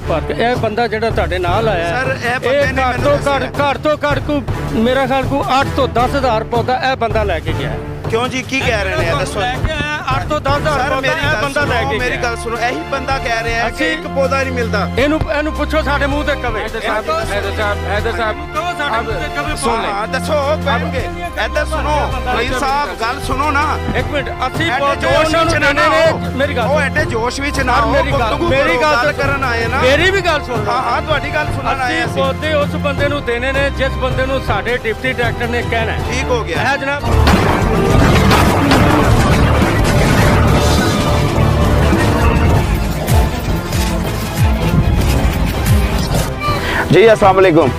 Park ਇਹ ਬੰਦਾ ਜਿਹੜਾ ਤੁਹਾਡੇ ਨਾਲ ਆਇਆ ਸਰ ਇਹ ਬੰਦੇ ਨੇ ਘੱਟ ਤੋਂ ਘੱਟ ਕੋ ਮੇਰਾ ਖਿਆਲ ਕੋ 8 ਤੋਂ 10,000 ਪੌਦਾ ਇਹ ਬੰਦਾ ਲੈ ਕੇ ਗਿਆ ਕਿਉਂ ਜੀ ਕੀ ਕਹਿ ਰਹੇ ਨੇ ਦੱਸੋ 8 ਤੋਂ 10,000 ਸਰ ਪੌਦਾ ਇਹ ਬੰਦਾ ਲੈ ਕੇ ਮੇਰੀ ਗੱਲ ਸੁਣੋ ਇਹੀ ਬੰਦਾ ਕਹਿ ਰਿਹਾ ਹੈ ਕਿ ਇੱਕ ਪੌਦਾ ਨਹੀਂ ਮਿਲਦਾ ਇਹਨੂੰ ਪੁੱਛੋ ਸਾਡੇ ਮੂੰਹ ਤੇ ਕਵੇ हैदर साहब ਸੁਣ ਲੈ ਦੱਸੋ ਕਹਿਣਗੇ ਇੱਧਰ ਸੁਣੋ ਵਜ਼ੀਰ ਸਾਹਿਬ ਗੱਲ ਸੁਣੋ ਨਾ ਇੱਕ ਮਿੰਟ ਅਸੀਂ ਜੋਸ਼ ਵਿੱਚ ਨਾ ਮੇਰੀ ਗੱਲ ਉਹ ਐਡੇ ਜੋਸ਼ ਵਿੱਚ ਨਾ ਮੇਰੀ ਗੱਲ ਕਰਨ ਆਏ ਨਾ ਮੇਰੀ ਵੀ ਗੱਲ ਸੁਣ ਹਾਂ ਹਾਂ ਤੁਹਾਡੀ ਗੱਲ ਸੁਣਨ ਆਏ ਅਸੀਂ ਪੌਦੇ ਉਸ ਬੰਦੇ ਨੂੰ ਦੇਣੇ ਨੇ ਜਿਸ ਬੰਦੇ ਨੂੰ ਸਾਡੇ ਡਿਪਟੀ ਡਾਇਰੈਕਟਰ ਨੇ ਕਹਿਣਾ ਹੈ ਠੀਕ ਹੋ ਗਿਆ ਹੈ ਜਨਾਬ जी अस्सलाम वालेकुम।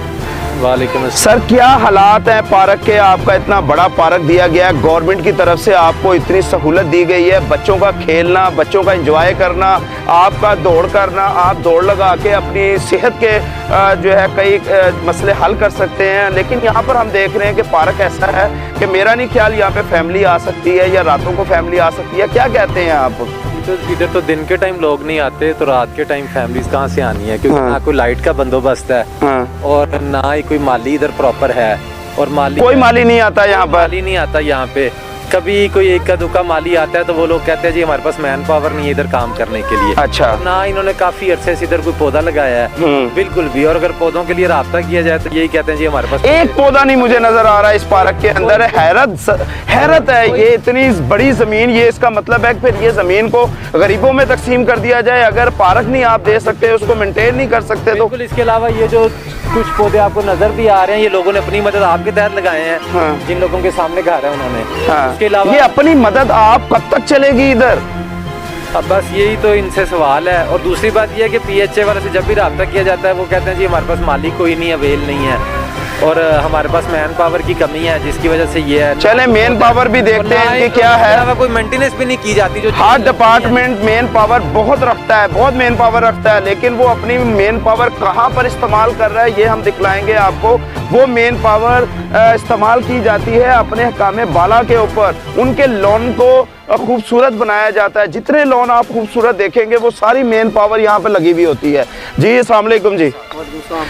वालेकुम अस्सलाम। सर क्या हालात हैं पार्क के? आपका इतना बड़ा पार्क दिया गया है, गवर्नमेंट की तरफ से आपको इतनी सहूलत दी गई है, बच्चों का खेलना, बच्चों का एंजॉय करना, आपका दौड़ करना, आप दौड़ लगा के अपनी सेहत के जो है कई मसले हल कर सकते हैं। लेकिन यहाँ पर हम देख रहे हैं कि पार्क ऐसा है कि मेरा नहीं ख्याल यहाँ पे फैमिली आ सकती है या रातों को फैमिली आ सकती है, क्या कहते हैं आप? तो इधर तो दिन के टाइम लोग नहीं आते, तो रात के टाइम फैमिलीज कहाँ से आनी है, क्योंकि ना कोई लाइट का बंदोबस्त है और ना ही कोई माली इधर प्रॉपर है। और कोई माली नहीं आता यहाँ पर, माली नहीं आता यहाँ पे। कभी कोई एक का दुका माली आता है तो वो लोग कहते हैं जी हमारे पास मैन पावर नहीं है इधर काम करने के लिए। अच्छा। ना इन्होंने काफी अरसे से इधर कोई पौधा लगाया है बिल्कुल भी। और अगर पौधों के लिए राब्ता किया जाए तो यही कहते हैं जी हमारे पास एक पौधा नहीं मुझे नजर आ रहा है इस पार्क के अंदर। हैरत है, ये इतनी बड़ी जमीन, ये इसका मतलब है कि फिर ये जमीन को गरीबों में तकसीम कर दिया जाए। अगर पार्क नहीं आप दे सकते, उसको मेंटेन नहीं कर सकते तो इसके अलावा ये जो कुछ पौधे आपको नजर भी आ रहे हैं, ये लोगों ने अपनी मदद आपके तहत लगाए हैं। जिन लोगों के सामने घर है उन्होंने। इसके अलावा ये अपनी मदद आप कब तक चलेगी इधर? अब बस यही तो इनसे सवाल है। और दूसरी बात यह है कि PHA वाले से जब भी रब्ता किया जाता है वो कहते हैं जी हमारे पास माली कोई नहीं, अवेल नहीं है और हमारे पास मैन पावर की कमी है, जिसकी वजह से ये है। चले मैन पावर भी देखते हैं कि क्या है। कोई मेंटेनेंस भी नहीं की जाती। जो हर डिपार्टमेंट मैन पावर बहुत रखता है, बहुत मैन पावर रखता है, लेकिन वो अपनी मैन पावर कहाँ पर इस्तेमाल कर रहा है ये हम दिखलाएंगे आपको। वो मैन पावर इस्तेमाल की जाती है अपने काम बाला के ऊपर, उनके लॉन को खूबसूरत बनाया जाता है। जितने लॉन आप खूबसूरत देखेंगे वो सारी मेन पावर यहाँ पे लगी हुई होती है। जी अस्सलाम वालेकुम जी।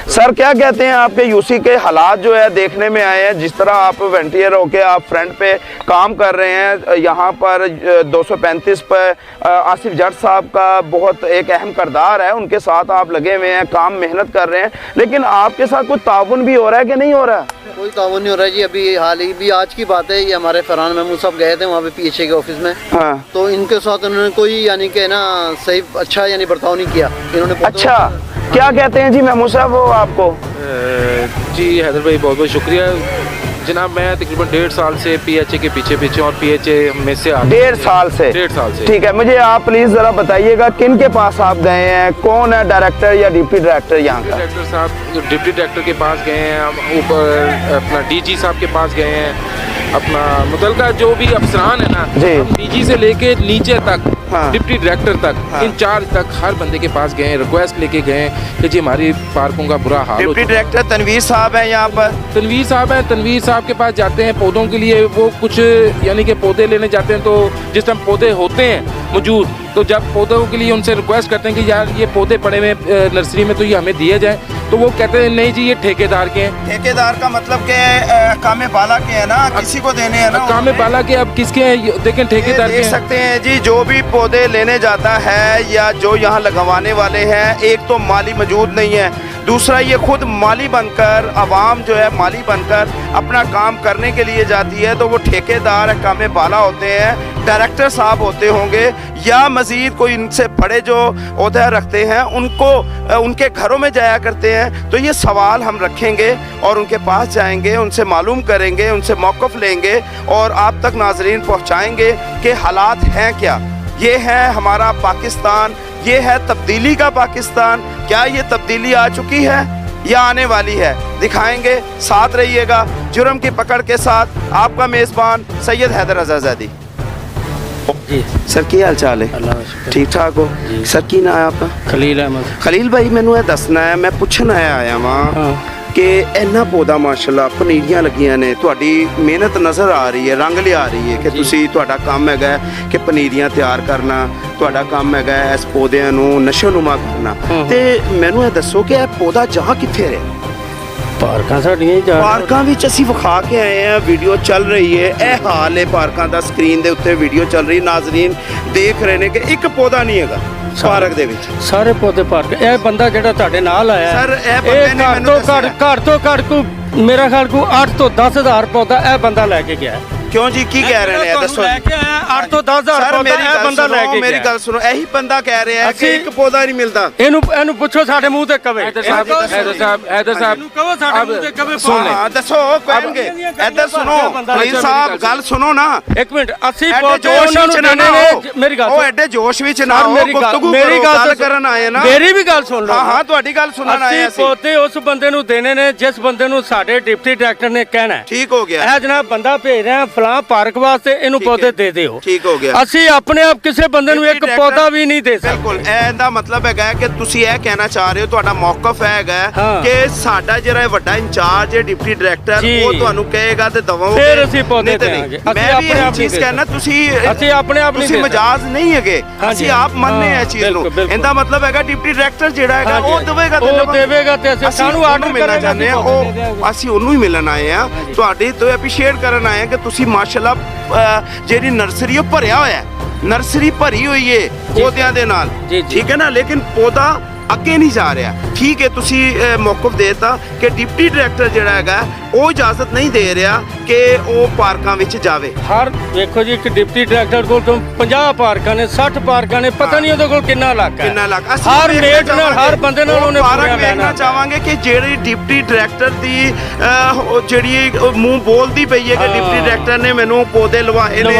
सर क्या कहते हैं आपके यूसी के हालात जो है देखने में आए हैं, जिस तरह आप वेंटियर होके आप फ्रंट पे काम कर रहे हैं, यहाँ पर 235 पर आसिफ जट साहब का बहुत एक अहम किरदार है, उनके साथ आप लगे हुए हैं, काम मेहनत कर रहे हैं, लेकिन आपके साथ कोई ताउन भी हो रहा है कि नहीं हो रहा है? कोई ताउन नहीं हो रहा है जी। अभी हाल ही भी आज की बात है, ये हमारे फरहान महमूद साहब गए थे वहाँ पे PHA के ऑफिस में। हाँ। तो इनके साथ उन्होंने कोई यानी कि ना सही अच्छा यानी बर्ताव नहीं किया इन्होंने। अच्छा क्या कहते हैं जी महमूद साहब वो आपको? जी हैदर भाई बहुत बहुत शुक्रिया जनाब। मैं तकरीबन 1.5 साल से PHA के पीछे और PHA में से 1.5 साल से। 1.5 साल से। ठीक है, मुझे आप प्लीज जरा बताइएगा किन के पास आप गए हैं, कौन है डायरेक्टर या डिप्टी डायरेक्टर यहाँ का? डायरेक्टर साहब, डिप्टी डायरेक्टर के पास गए हैं, ऊपर अपना DG साहब के पास गए हैं, अपना मुतलका जो भी अफसरान है ना, DG से लेके नीचे तक, डिप्टी डायरेक्टर तक, इंचार्ज तक हर बंदे के पास गए, रिक्वेस्ट लेके गए कि जी हमारी पार्कों का बुरा हाल। डिप्टी डायरेक्टर तनवीर साहब हैं यहाँ पर? तनवीर साहब हैं, तनवीर साहब के पास जाते हैं पौधों के लिए। वो कुछ यानी कि पौधे लेने जाते हैं, तो जिस टाइम पौधे होते हैं मौजूद, तो जब पौधों के लिए उनसे रिक्वेस्ट करते हैं कि यार ये पौधे पड़े हुए नर्सरी में तो ये हमें दिए जाए, तो वो कहते हैं नहीं जी ये ठेकेदार के हैं। ठेकेदार का मतलब के कामे बाला के है ना, किसी को देने हैं ना। कामे बाला के अब किसके हैं देखें, ठेकेदार के। देख सकते हैं जी, जो भी पौधे लेने जाता है या जो यहाँ लगवाने वाले हैं, एक तो माली मौजूद नहीं है, दूसरा ये खुद माली बनकर, आवाम जो है माली बनकर अपना काम करने के लिए जाती है, तो वो ठेकेदार कामे बाला होते हैं, डायरेक्टर साहब होते होंगे या मजीद कोई इनसे बड़े जो ओहदा रखते हैं उनको उनके घरों में जाया करते हैं। तो ये सवाल हम रखेंगे और उनके पास जाएंगे, उनसे मालूम करेंगे, उनसे मौक़िफ़ लेंगे और आप तक नाज़रीन पहुँचाएँगे कि हालात हैं क्या। ये है हमारा पाकिस्तान, ये है तब्दीली का पाकिस्तान। क्या ये तब्दीली आ चुकी है या आने वाली है? दिखाएंगे, साथ रहिएगा। जुर्म की पकड़ के साथ आपका मेज़बान सैयद हैदर रज़ाज़ादी। जी सर की हाल चाल है? ठीक ठाक हो? सर की ना है आपका? खलील अहमद। खलील भाई मैनू ये दसना है, मैं पूछना है आया वहाँ ਕਿ ਇੰਨਾ ਪੌਦਾ ਮਾਸ਼ਾਅੱਲਾ ਪਨੀਰੀਆਂ ਲੱਗੀਆਂ ਨੇ, ਤੁਹਾਡੀ ਮਿਹਨਤ ਨਜ਼ਰ ਆ ਰਹੀ ਹੈ, ਰੰਗ ਲਿਆ ਰਹੀ ਹੈ ਕਿ ਤੁਸੀਂ ਤੁਹਾਡਾ ਕੰਮ ਹੈਗਾ ਕਿ ਪਨੀਰੀਆਂ ਤਿਆਰ ਕਰਨਾ, ਤੁਹਾਡਾ ਕੰਮ ਹੈਗਾ ਇਸ ਪੌਦਿਆਂ ਨੂੰ ਨਸ਼ੋਨੁਮਾ ਕਰਨਾ। ਤੇ ਮੈਨੂੰ ਇਹ ਦੱਸੋ ਕਿ ਇਹ ਪੌਦਾ ਜਹਾਂ ਕਿੱਥੇ ਰਿਹਾ? ਪਾਰਕਾਂ ਸਾਡੀਆਂ ਹੀ ਜਾ ਪਾਰਕਾਂ ਵਿੱਚ ਅਸੀਂ ਵਿਖਾ ਕੇ ਆਏ ਆ, ਵੀਡੀਓ ਚੱਲ ਰਹੀ ਹੈ, ਇਹ ਹਾਲ ਹੈ ਪਾਰਕਾਂ ਦਾ, ਸਕਰੀਨ ਦੇ ਉੱਤੇ ਵੀਡੀਓ ਚੱਲ ਰਹੀ, ਨਾਜ਼ਰੀਨ ਦੇਖ ਰਹੇ ਨੇ ਕਿ ਇੱਕ ਪੌਦਾ ਨਹੀਂ ਹੈਗਾ ਪਾਰਕ ਦੇ ਵਿੱਚ। ਸਾਰੇ ਪੌਦੇ ਪਾਰਕ। ਇਹ ਬੰਦਾ ਜਿਹੜਾ ਤੁਹਾਡੇ ਨਾਲ ਆਇਆ ਸਰ, ਇਹ ਬੰਦੇ ਨੇ ਮੈਨੂੰ ਘੱਟ ਤੋਂ ਘੱਟ ਕੋ ਮੇਰਾ ਖਿਆਲ ਕੋ 8 ਤੋਂ 10,000 ਪੌਦਾ ਇਹ ਬੰਦਾ ਲੈ ਕੇ ਗਿਆ। ਕਿਉਂ ਜੀ, ਕੀ ਕਹਿ ਰਹੇ ਨੇ ਦੱਸੋ? ਲੈ ਕੇ ਆਇਆ 8 ਤੋਂ 10,000 ਸਰ ਪੌਦਾ ਇਹ ਬੰਦਾ ਲੈ ਕੇ ਗਿਆ। ਮੇਰੀ ਗੱਲ ਸੁਣੋ, ਇਹੀ ਬੰਦਾ ਕਹਿ ਰਿਹਾ ਹੈ ਕਿ ਇੱਕ ਪੌਦਾ ਨਹੀਂ ਮਿਲਦਾ। ਇਹਨੂੰ ਪੁੱਛੋ ਸਾਡੇ ਮੂੰਹ ਤੇ ਕਵੇ। हैदर साहब ਕਹੋ ਸਾਡੇ ਮੂੰਹ ਤੇ ਕਵੇ। ਹਾਂ ਦੱਸੋ, ਕਹਿਣਗੇ। ਇੱਧਰ ਸੁਣੋ ਪ੍ਰਿੰਸ ਸਾਹਿਬ, ਗੱਲ ਸੁਣੋ ਨਾ ਇੱਕ ਮਿੰਟ। ਅਸੀਂ ਐਡੇ ਪੌਦੇ ਜੋਸ਼ ਉਹਨਾਂ ਵਿੱਚ ਨੂੰ ਨਾ ਦੇਣੇ ਆਓ। ਨੇ। ਮੇਰੀ ਗੱਲ ਉਹ ਐਡੇ ਜੋਸ਼ ਵਿੱਚ ਨਾ ਆਓ, ਗੁਫ਼ਤਗੂ ਮੇਰੀ ਕਰੋ, ਗੱਲ ਕਰਨ ਆਏ ਨਾ। ਮੇਰੀ ਵੀ ਗੱਲ ਸੁਣ ਲਓ। ਹਾਂ ਹਾਂ, ਤੁਹਾਡੀ ਗੱਲ ਸੁਣਨ ਆਏ ਅਸੀਂ ਪੌਦੇ ਉਸ ਬੰਦੇ ਨੂੰ ਦੇਣੇ ਨੇ ਜਿਸ ਬੰਦੇ ਨੂੰ ਸਾਡੇ ਡਿਪਟੀ ਡਾਇਰੈਕਟਰ ਨੇ ਕਹਿਣਾ ਹੈ। ਠੀਕ ਹੋ ਗਿਆ। ਇਹ ਜਨਾਬ ਬੰਦਾ ਭੇਜ ਰਿਹਾ ਫਲਾਂ ਪਾਰਕ ਵਾਸਤੇ, ਇਹਨੂੰ ਪੌਦੇ ਦੇ ਦਿਓ। ਠੀਕ ਹੋ ਗਿਆ। ਅਸੀਂ ਆਪਣੇ ਆਪ ਕਿਸੇ ਬੰਦੇ ਨੂੰ ਇੱਕ ਪੌਦਾ ਵੀ ਨਹੀਂ ਦੇ ਸਕਦੇ। ਬਿਲਕੁਲ, ਇਹਦਾ ਮਤਲਬ ਹੈਗਾ ਕਿ ਤੁਸੀਂ ਇਹ ਕਹਿਣਾ ਚਾਹ ਰਹੇ ਹੋ, ਤੁਹਾਡਾ ਮੌਕਫ ਹੈਗਾ ਕਿ ਸਾਡਾ ਜਿਹੜਾ ਵੱਡਾ ਇੰਚਾਰਜ ਹੈ ਡਿਪਟੀ ਡਾਇਰੈਕਟਰ, ਉਹ ਤੁਹਾਨੂੰ ਕਹੇਗਾ ਤੇ ਦਵਾਓਗੇ, ਫਿਰ ਅਸੀਂ ਪੌਦੇ ਦੇਵਾਂਗੇ। ਮੈਂ ਵੀ ਇਹ ਚੀਜ਼ ਕਹਿਣਾ, ਅਸੀਂ ਆਪਣੇ ਆਪ ਤੁਸੀਂ ਮਜਾਜ਼ ਨਹੀਂ ਹੈਗੇ, ਅਸੀਂ ਆਪ ਮੰਨਨੇ ਆ ਚੀਜ਼ ਨੂੰ। ਇਹਦਾ ਮਤਲਬ ਹੈਗਾ ਡਿਪਟੀ ਡਾਇਰੈਕਟਰ ਜਿਹੜਾ ਹੈਗਾ ਉਹ ਦੇਵੇਗਾ ਤੇ ਅਸੀਂ ਸਾਨੂੰ ਆਰਡਰ ਮਿਲਣਾ ਚਾਹੁੰਦੇ ਆ, ਉਹ ਅਸੀਂ ਉਹਨੂੰ ਹੀ ਮਿਲਣ ਆਏ ਆ, ਤੁਹਾਡੇ ਤੋਂ ਐਪਰੀਸ਼ੀਏਟ ਕਰਨ ਆਏ ਆ ਕਿ ਤੁਸੀਂ ਮਾਸ਼ਾਅੱਲਾ ਜਿਹੜੀ ਨਰਸਰੀ ਉਹ ਭਰਿਆ ਹੋਇਆ, ਨਰਸਰੀ ਭਰੀ ਹੋਈ ਏ ਪੌਦਿਆਂ ਦੇ ਨਾਲ, ਠੀਕ ਹੈ ਨਾ। ਲੇਕਿਨ ਪੌਦਾ ਅੱਗੇ ਨਹੀਂ ਜਾ ਰਿਹਾ। ਠੀਕ ਹੈ, ਤੁਸੀਂ ਮੌਕਫ ਦੇਤਾ ਕਿ ਡਿਪਟੀ ਡਾਇਰੈਕਟਰ ਜਿਹੜਾ ਹੈਗਾ ਉਹ ਇਜਾਜ਼ਤ ਨਹੀਂ ਦੇ ਰਿਹਾ ਕਿ ਉਹ ਪਾਰਕਾਂ ਵਿੱਚ ਜਾਵੇ। ਹਰ ਵੇਖੋ ਜੀ, ਇੱਕ ਡਿਪਟੀ ਡਾਇਰੈਕਟਰ ਕੋਲ 50 ਪਾਰਕਾਂ ਨੇ, 60 ਪਾਰਕਾਂ ਨੇ, ਪਤਾ ਨਹੀਂ ਉਹਦੇ ਕੋਲ ਕਿੰਨਾ ਇਲਾਕਾ ਹੈ। ਹਰ ਮੇਟ ਨਾਲ, ਹਰ ਬੰਦੇ ਨਾਲ ਉਹਨੇ ਪਾਰਕ ਵੇਖਣਾ ਚਾਹਾਂਗੇ ਕਿ ਜਿਹੜੀ ਡਿਪਟੀ ਡਾਇਰੈਕਟਰ ਦੀ ਜਿਹੜੀ ਮੂੰਹ ਬੋਲਦੀ ਪਈ ਹੈ ਕਿ ਡਿਪਟੀ ਡਾਇਰੈਕਟਰ ਨੇ ਮੈਨੂੰ ਪੌਦੇ ਲਵਾਏ ਨੇ,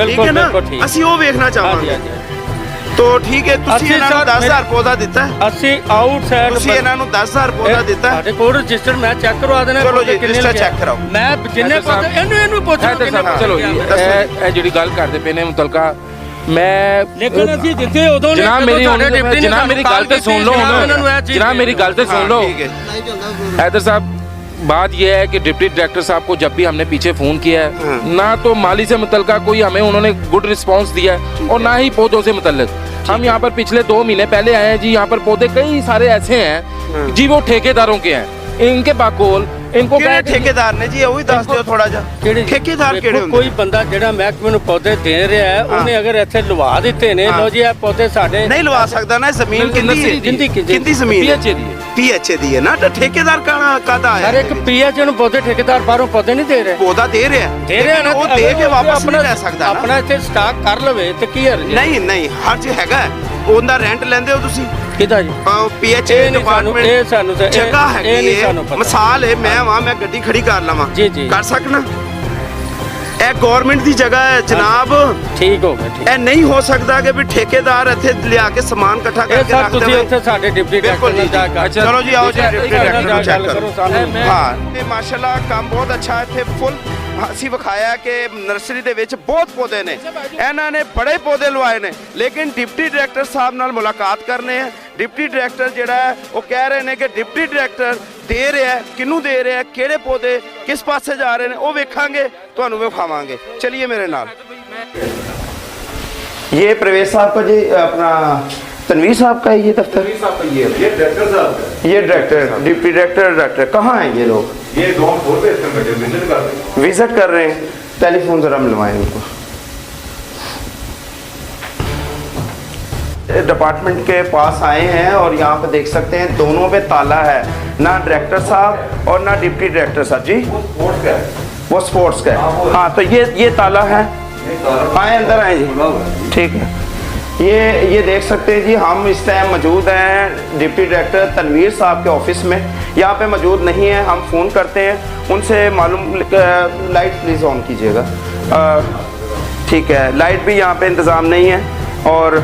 ਠੀਕ ਹੈ ਨਾ, ਅਸੀਂ ਉਹ ਵੇਖਣਾ ਚਾਹਾਂਗੇ। तो ठीक है, ਤੁਸੀਂ ਇਹਨਾਂ ਨੂੰ 10,000 ਪੌਦਾ ਦਿੱਤਾ ਹੈ। ਅਸੀਂ ਆਊਟਸਾਈਡ ਤੁਸੀਂ ਇਹਨਾਂ ਨੂੰ 10,000 ਪੌਦਾ ਦਿੱਤਾ ਹੈ। ਸਾਡੇ ਕੋਲ ਰਜਿਸਟਰ ਮੈਂ ਚੈੱਕ ਕਰਵਾ ਦੇਣਾ। ਚਲੋ ਜੀ, ਰਜਿਸਟਰ ਚੈੱਕ ਕਰਾਓ। ਮੈਂ ਜਿੰਨੇ ਪੌਦੇ ਇਹਨੂੰ ਪੁੱਛ ਚਲੋ ਜੀ, ਇਹ ਜਿਹੜੀ ਗੱਲ ਕਰਦੇ ਪਏ ਨੇ ਮੁਤਲਕਾ, ਮੈਂ ਲੇਕਿਨ ਅਸੀਂ ਦਿੱਤੇ ਉਦੋਂ ਨੇ। ਜਨਾਬ ਮੇਰੀ ਗੱਲ ਤੇ ਸੁਣ ਲਓ, जनाब मेरी गल तो सुन लो। हैदर साहब, बात यह है कि डिप्टी डायरेक्टर साहब को जब भी हमने पीछे फ़ोन किया है, ना तो माली से मुतल्लिक़ कोई हमें उन्होंने गुड रिस्पांस दिया है और ना ही पौधों से मुतल्लिक़। हम यहाँ पर पिछले 2 महीने पहले आए हैं जी, यहाँ पर पौधे कई सारे ऐसे हैं जी वो ठेकेदारों के हैं, इनके बाकोल इनको ठेकेदार ने जी वही दस दियो थोड़ा जा ठेकेदार केड़े हुंदे? कोई बंदा जेड़ा महकमे ਨੂੰ पौधे दे रहा है ਉਹਨੇ अगर ਇੱਥੇ ਲਵਾ ਦਿੱਤੇ ਨੇ, ਲੋ ਜੀ ਇਹ ਪੌਦੇ ਸਾਡੇ नहीं लवा सकदा ना। जमीन किंदी जमीन पीएचए दी है ना, तो ठेकेदार कादा है? सर एक पीएचए ਨੂੰ पौधे ठेकेदार बाहरों पौधे नहीं दे रहे। पौधा दे रहा ना, वो दे के वापस नहीं ले सकदा ना। अपना ਇੱਥੇ ਸਟਾਕ ਕਰ ਲਵੇ ਤੇ ਕੀ ਹਰਜ? नहीं हर चीज हैगा, ਉਹਦਾ ਰੈਂਟ ਲੈਂਦੇ ਹੋ ਤੁਸੀਂ ਕਿਦਾਂ ਜੀ? ਪੀਐਚਏ ਡਿਪਾਰਟਮੈਂਟ ਇਹ ਸਾਨੂੰ ਤੇ ਜਗ੍ਹਾ ਹੈਗੀ ਹੈ, ਮਿਸਾਲ ਹੈ ਮੈਂ ਵਾਂ, ਮੈਂ ਗੱਡੀ ਖੜੀ ਕਰ ਲਵਾਂ, ਕਰ ਸਕਣਾ? ਇਹ ਗਵਰਨਮੈਂਟ ਦੀ ਜਗ੍ਹਾ ਹੈ ਜਨਾਬ। ਠੀਕ ਹੋ ਗਿਆ, ਠੀਕ। ਇਹ ਨਹੀਂ ਹੋ ਸਕਦਾ ਕਿ ਵੀ ਠੇਕੇਦਾਰ ਇੱਥੇ ਲਿਆ ਕੇ ਸਮਾਨ ਇਕੱਠਾ ਕਰਕੇ ਰੱਖ ਦੇਵੇ। ਤੁਸੀਂ ਉੱਥੇ ਸਾਡੇ ਡਿਪਟੀ ਡਾਇਰੈਕਟਰ ਨਾਲ ਜਾ ਕੇ ਚਲੋ ਜੀ, ਆਓ ਜੀ ਡਿਪਟੀ ਡਾਇਰੈਕਟਰ ਨੂੰ ਚੈੱਕ ਕਰੋ। ਹਾਂ, ਤੇ ਮਾਸ਼ਾਅੱਲਾ ਕੰਮ ਬਹੁਤ ਅੱਛਾ ਇੱਥੇ ਫੁੱਲ ਅਸੀਂ ਵਿਖਾਇਆ ਕਿ ਨਰਸਰੀ ਦੇ ਵਿੱਚ ਬਹੁਤ ਪੌਦੇ ਨੇ, ਇਹਨਾਂ ਨੇ ਬੜੇ ਪੌਦੇ ਲਵਾਏ ਨੇ। ਲੇਕਿਨ ਡਿਪਟੀ ਡਾਇਰੈਕਟਰ ਸਾਹਿਬ ਨਾਲ ਮੁਲਾਕਾਤ ਕਰਨੇ ਹੈ। ਡਿਪਟੀ ਡਾਇਰੈਕਟਰ ਜਿਹੜਾ ਹੈ ਉਹ ਕਹਿ ਰਹੇ ਨੇ ਕਿ ਡਿਪਟੀ ਡਾਇਰੈਕਟਰ ਦੇ ਰਿਹਾ ਹੈ, ਕਿਹਨੂੰ ਦੇ ਰਿਹਾ ਹੈ, ਕਿਹੜੇ ਪੌਦੇ ਕਿਸ ਪਾਸੇ ਜਾ ਰਹੇ ਨੇ, ਉਹ ਵੇਖਾਂਗੇ, ਤੁਹਾਨੂੰ ਵਿਖਾਵਾਂਗੇ। ਚਲਿए मेरे नाल। ये प्रवेश साहब का जी, अपना तनवीर साहब का है ये दफ्तर? ये डायरेक्टर साहब, ये डायरेक्टर, डिप्टी डायरेक्टर कहाँ हैं ये लोग? ये ग्राउंड फ्लोर पे विजिट कर रहे हैं। विजिट कर रहे हैं। टेलीफोन जरा मिलवाएं उनको। डिपार्टमेंट के पास आए हैं और यहाँ पे देख सकते हैं दोनों पे ताला है, ना डायरेक्टर साहब और ना डिप्टी डायरेक्टर साहब जी। स्पोर्ट्स का है, वो स्पोर्ट्स का है। हाँ, तो ये ताला है। आए अंदर आए जी, ठीक है। ये देख सकते हैं जी, हम इस टाइम मौजूद हैं डिप्टी डायरेक्टर तनवीर साहब के ऑफिस में। यहाँ पे मौजूद नहीं है, हम फ़ोन करते हैं उनसे मालूम। लाइट प्लीज़ ऑन कीजिएगा। ठीक है, लाइट भी यहाँ पे इंतज़ाम नहीं है और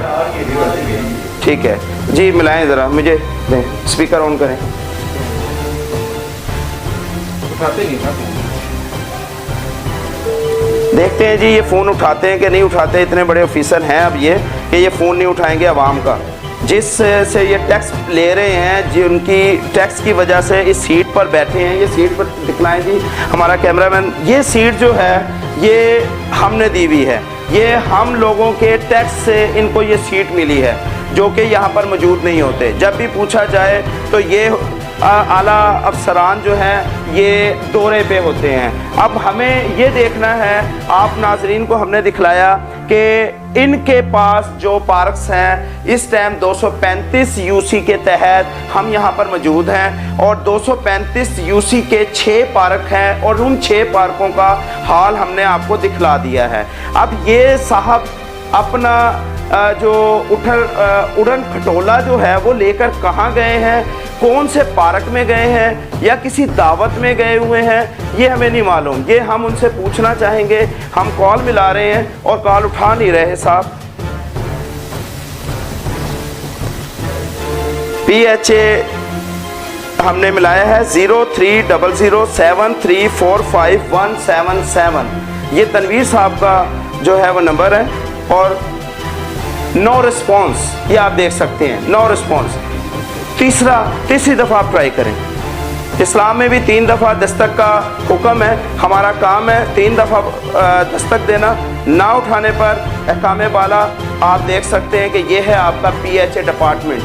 ठीक है जी, मिलाएं ज़रा, मुझे दें, स्पीकर ऑन करें। देखते हैं जी ये फ़ोन उठाते हैं कि नहीं उठाते। इतने बड़े ऑफिसर हैं अब ये कि ये फ़ोन नहीं उठाएंगे आवाम का। जिस से ये टैक्स ले रहे हैं, जिनकी टैक्स की वजह से इस सीट पर बैठे हैं, ये सीट पर दिखलाएं जी हमारा कैमरामैन। ये सीट जो है ये हमने दी हुई है, ये हम लोगों के टैक्स से इनको ये सीट मिली है, जो कि यहाँ पर मौजूद नहीं होते। जब भी पूछा जाए तो ये आला अफसरान जो हैं ये दौरे पे होते हैं। अब हमें ये देखना है, आप नाजरीन को हमने दिखलाया कि इनके पास जो पार्क्स हैं इस टाइम 235 यूसी के तहत हम यहाँ पर मौजूद हैं, और 235 यूसी के 6 पार्क हैं, और उन 6 पार्कों का हाल हमने आपको दिखला दिया है। अब ये साहब अपना जो उड़न खटोला जो है वो लेकर कहाँ गए हैं, कौन से पार्क में गए हैं या किसी दावत में गए हुए हैं, ये हमें नहीं मालूम। ये हम उनसे पूछना चाहेंगे। हम कॉल मिला रहे हैं और कॉल उठा नहीं रहे साहब। PHA हमने मिलाया है 030073455177। ये तनवीर साहब का जो है वो नंबर है, और नो रिस्पॉन्स, ये आप देख सकते हैं, नो रिस्पॉन्स। तीसरी दफ़ा आप ट्राई करें। इस्लाम में भी 3 दफ़ा दस्तक का हुक्म है, हमारा काम है 3 दफ़ा दस्तक देना। ना उठाने पर अहकाम बाला आप देख सकते हैं कि ये है आपका PHA डिपार्टमेंट,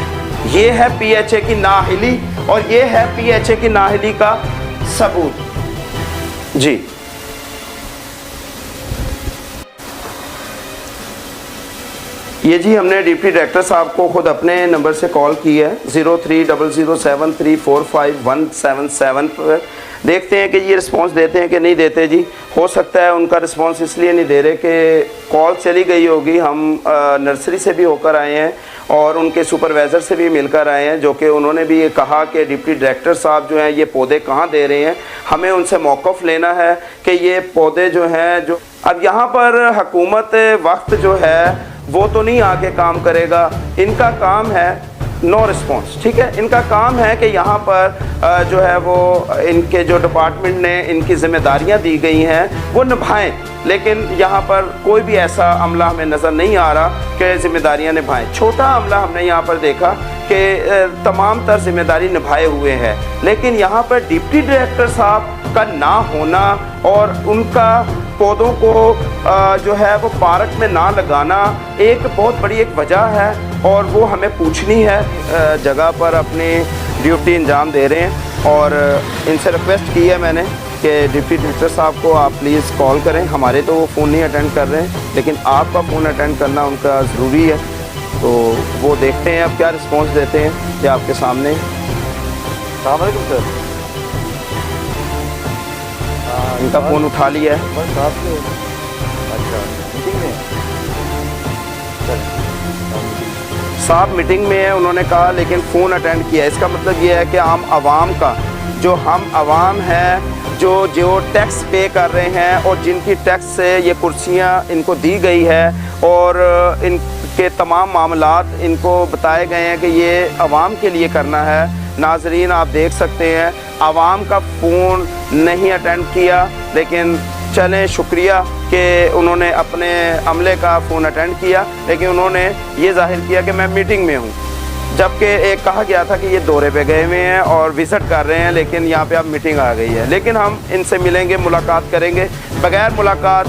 ये है PHA की नाअहली, और ये है PHA की नाअहली का सबूत जी। ये जी हमने डिप्टी डायरेक्टर साहब को खुद अपने नंबर से कॉल की है 030073455177 पर। देखते हैं कि ये रिस्पांस देते हैं कि नहीं देते जी। हो सकता है उनका रिस्पांस इसलिए नहीं दे रहे कि कॉल चली गई होगी। हम नर्सरी से भी होकर आए हैं और उनके सुपरवाइज़र से भी मिलकर आए हैं, जो कि उन्होंने भी ये कहा कि डिप्टी डायरेक्टर साहब जो हैं ये पौधे कहाँ दे रहे हैं, हमें उनसे मौक़िफ़ लेना है कि ये पौधे जो हैं जो अब यहाँ पर हुकूमत वक्त जो है वो तो नहीं आके काम करेगा। इनका काम है नो रिस्पॉन्स, ठीक है। इनका काम है कि यहाँ पर जो है वो इनके जो डिपार्टमेंट ने इनकी ज़िम्मेदारियाँ दी गई हैं वो निभाएं, लेकिन यहाँ पर कोई भी ऐसा अमला हमें नज़र नहीं आ रहा कि ज़िम्मेदारियाँ निभाएं। छोटा अमला हमने यहाँ पर देखा कि तमाम तर ज़िम्मेदारी निभाए हुए हैं, लेकिन यहाँ पर डिप्टी डायरेक्टर साहब का ना होना और उनका पौधों को जो है वो पार्क में ना लगाना एक बहुत बड़ी एक वजह है, और वो हमें पूछनी है। जगह पर अपनी ड्यूटी अंजाम दे रहे हैं, और इनसे रिक्वेस्ट की है मैंने कि डिप्टी डायरेक्टर साहब को आप प्लीज़ कॉल करें। हमारे तो वो फ़ोन नहीं अटेंड कर रहे हैं, लेकिन आपका फ़ोन अटेंड करना उनका ज़रूरी है। तो वो देखते हैं अब क्या रिस्पॉन्स देते हैं। ये आपके सामने। अस्सलाम वालेकुम सर। इनका फ़ोन उठा लिया है। बस आपके अच्छा मीटिंग में साहब मीटिंग में है उन्होंने कहा, लेकिन फ़ोन अटेंड किया। इसका मतलब ये है कि आम आवाम का जो हम आवाम हैं जो टैक्स पे कर रहे हैं और जिनकी टैक्स से ये कुर्सियाँ इनको दी गई है और इनके तमाम मामलात इनको बताए गए हैं कि ये आवाम के लिए करना है। नाजरीन आप देख सकते हैं आवाम का फ़ोन नहीं अटेंड किया, लेकिन चलें शुक्रिया कि उन्होंने अपने अमले का फ़ोन अटेंड किया, लेकिन उन्होंने ये जाहिर किया कि मैं मीटिंग में हूँ, जबकि एक कहा गया था कि ये दौरे पे गए हुए हैं और विज़िट कर रहे हैं, लेकिन यहाँ पे अब मीटिंग आ गई है। लेकिन हम इनसे मिलेंगे, मुलाकात करेंगे। बग़ैर मुलाकात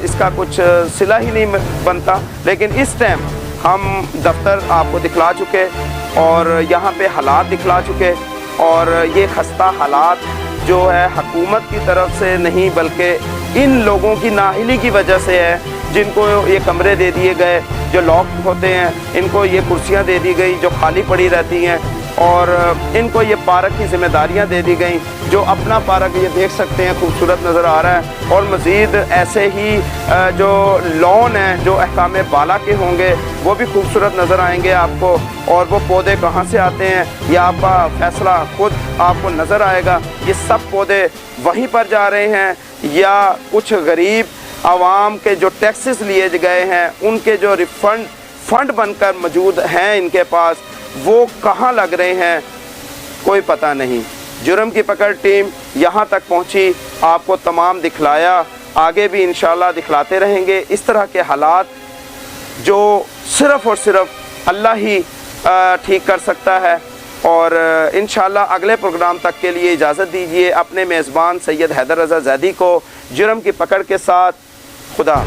इसका कुछ सिला ही नहीं बनता। लेकिन इस टाइम हम दफ्तर आपको दिखला चुके और यहाँ पे हालात दिखला चुके, और ये खस्ता हालात जो है हुकूमत की तरफ से नहीं बल्कि इन लोगों की नाअहली की वजह से है, जिनको ये कमरे दे दिए गए जो लॉक होते हैं, इनको ये कुर्सियाँ दे दी गई जो खाली पड़ी रहती हैं, और इनको ये पार्क की ज़िम्मेदारियाँ दे दी गई। जो अपना पार्क ये देख सकते हैं खूबसूरत नज़र आ रहा है, और मज़ीद ऐसे ही जो लॉन हैं जो अहकाम बाला के होंगे वो भी खूबसूरत नज़र आएंगे आपको। और वो पौधे कहाँ से आते हैं ये आपका फ़ैसला खुद आपको नज़र आएगा। ये सब पौधे वहीं पर जा रहे हैं या कुछ गरीब आवाम के जो टैक्सेस लिए गए हैं उनके जो फंड बनकर मौजूद हैं इनके पास, वो कहाँ लग रहे हैं कोई पता नहीं। जुर्म की पकड़ टीम यहाँ तक पहुँची, आपको तमाम दिखलाया, आगे भी इंशाल्लाह दिखलाते रहेंगे। इस तरह के हालात जो सिर्फ़ और सिर्फ अल्लाह ही ठीक कर सकता है। और इंशाल्लाह अगले प्रोग्राम तक के लिए इजाज़त दीजिए। अपने मेज़बान सैयद हैदर रज़ा ज़ैदी को जुर्म की पकड़ के साथ खुदा